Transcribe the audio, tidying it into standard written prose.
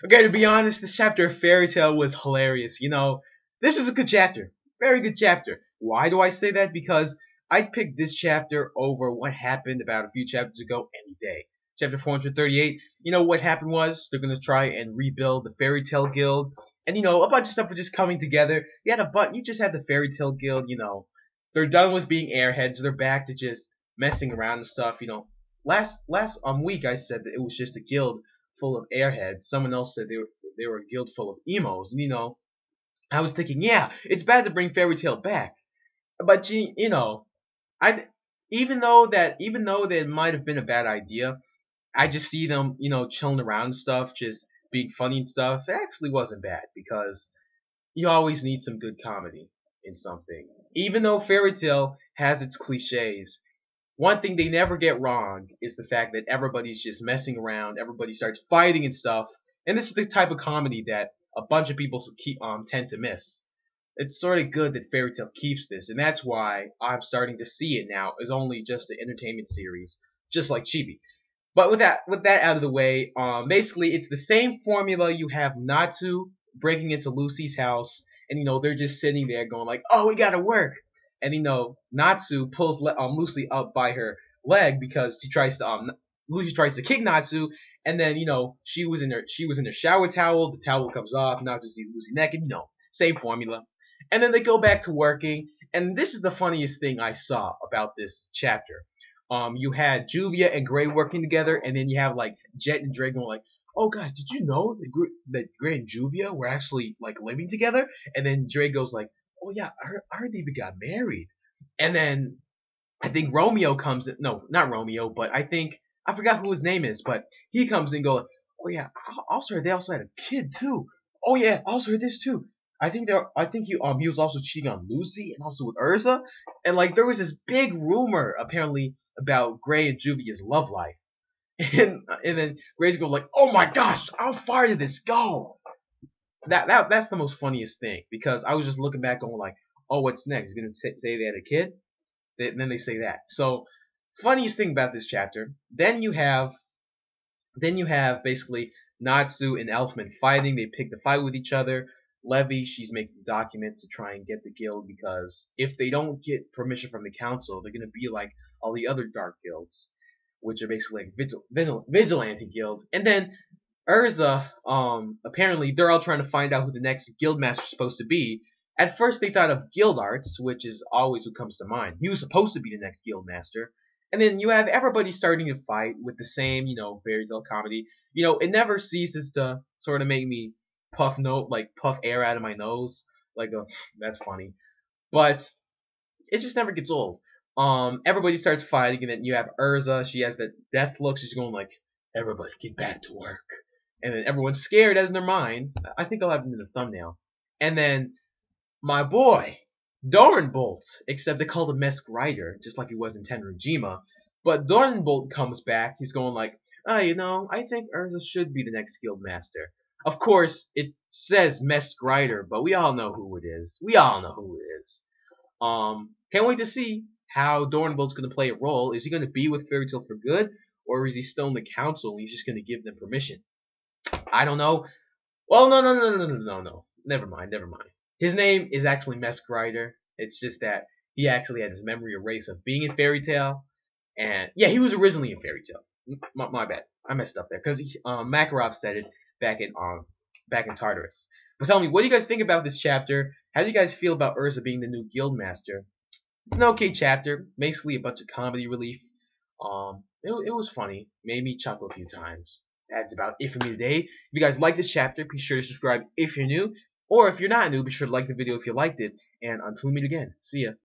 Okay, to be honest, this chapter of Fairy Tail was hilarious. This was a good chapter. Very good chapter. Why do I say that? Because I picked this chapter over what happened about a few chapters ago any day. Chapter 438, what happened was they're going to try and rebuild the Fairy Tail Guild. And, a bunch of stuff was just coming together. You just had the Fairy Tail Guild, they're done with being airheads. They're back to just messing around and stuff, Last week I said that it was just a guild full of airheads. Someone else said they were a guild full of emos. And, I was thinking, yeah, it's bad to bring Fairy Tail back. But I even though that might have been a bad idea, I just see them, chilling around and stuff, just being funny and stuff. It actually wasn't bad because you always need some good comedy in something. Even though Fairy Tail has its cliches, one thing they never get wrong is the fact that everybody's just messing around, everybody starts fighting and stuff, and this is the type of comedy that a bunch of people tend to miss. It's sort of good that Fairy Tail keeps this, and that's why I'm starting to see it now as only just an entertainment series, just like Chibi. But with that out of the way, basically it's the same formula. You have Natsu breaking into Lucy's house, and they're just sitting there going like, "Oh, we gotta work," and Natsu pulls Lucy up by her leg because Lucy tries to kick Natsu, and then she was in her shower towel. The towel comes off. Natsu sees Lucy naked. Same formula. And then they go back to working, and this is the funniest thing I saw about this chapter. You had Juvia and Gray working together, and then you have like Jet and Dre going like, "Oh God, did you know that Gray and Juvia were actually like living together?" And then Dre goes like, "Oh yeah, I heard they even got married." And then I think Romeo comes in. No, not Romeo, but I forgot who his name is, but he comes in and goes, "Oh yeah, also heard they also had a kid too. Oh yeah, also heard this too. I think he was also cheating on Lucy and also with Urza, and like there was this big rumor apparently about Gray and Juvia's love life, and then Gray's go like, "Oh my gosh, how far did this go?" That's the most funniest thing because I was just looking back going like, "Oh, what's next? He's gonna say they had a kid?" Then they say that. So funniest thing about this chapter. Then you have basically Natsu and Elfman fighting. They pick the fight with each other. Levy, she's making documents to try and get the guild because if they don't get permission from the council, they're gonna be like all the other dark guilds, which are basically like vigilante guilds. And then Urza, apparently they're all trying to find out who the next guild master is supposed to be. At first they thought of Guild Arts, which is always what comes to mind. He was supposed to be the next guild master. And then you have everybody starting to fight with the same, fairy tale comedy. It never ceases to sort of make me puff air out of my nose. Like, that's funny. But it just never gets old. Everybody starts fighting, and then you have Urza. She has that death look. She's going like, "Everybody get back to work." And then everyone's scared out of their mind. I think I'll have it in the thumbnail. And then my boy, Doranbolt, except they called him Mesk Rider, just like he was in Tenrujima. But Doranbolt comes back. He's going like, I think Urza should be the next guild master. Of course, it says Mesk Rider, but we all know who it is. Can't wait to see how Doranbolt's going to play a role. Is he going to be with Fairy Tail for good, or is he still in the council and he's just going to give them permission? I don't know. Well, no. Never mind. His name is actually Mesk Rider. It's just that he actually had his memory erased of being in Fairy Tail. And yeah, he was originally in Fairy Tail. My bad. I messed up there because Makarov said it back in Tartarus. But tell me, what do you guys think about this chapter? How do you guys feel about Urza being the new guild master? It's an okay chapter, basically a bunch of comedy relief. It was funny, made me chuckle a few times. That's about it for me today. If you guys like this chapter, be sure to subscribe if you're new, or if you're not new, be sure to like the video if you liked it. And until we meet again, see ya.